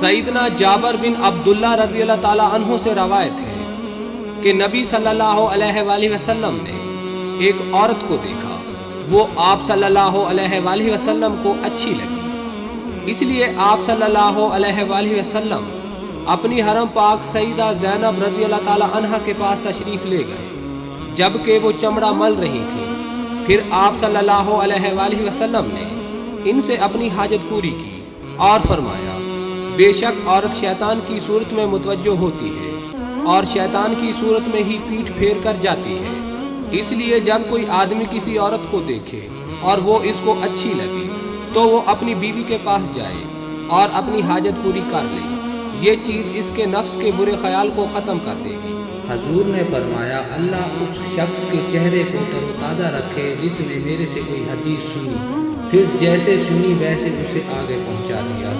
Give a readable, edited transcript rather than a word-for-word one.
سیدنا جابر بن عبداللہ رضی اللہ تعالیٰ عنہ سے روایت ہے کہ نبی صلی اللہ علیہ وآلہ وسلم نے ایک عورت کو دیکھا، وہ آپ صلی اللہ علیہ وآلہ وسلم کو اچھی لگی، اس لیے آپ صلی اللہ علیہ وآلہ وسلم اپنی حرم پاک سیدہ زینب رضی اللہ تعالیٰ عنہ کے پاس تشریف لے گئے جبکہ وہ چمڑا مل رہی تھی۔ پھر آپ صلی اللہ علیہ وآلہ وسلم نے ان سے اپنی حاجت پوری کی اور فرمایا، بے شک عورت شیطان کی صورت میں متوجہ ہوتی ہے اور شیطان کی صورت میں ہی پیٹھ پھیر کر جاتی ہے، اس لیے جب کوئی آدمی کسی عورت کو دیکھے اور وہ اس کو اچھی لگے تو وہ اپنی بیوی کے پاس جائے اور اپنی حاجت پوری کر لے، یہ چیز اس کے نفس کے برے خیال کو ختم کر دے گی۔ حضور نے فرمایا، اللہ اس شخص کے چہرے کو تر و تازہ رکھے جس نے میرے سے کوئی حدیث سنی، پھر جیسے سنی ویسے اسے آگے پہنچا دیا۔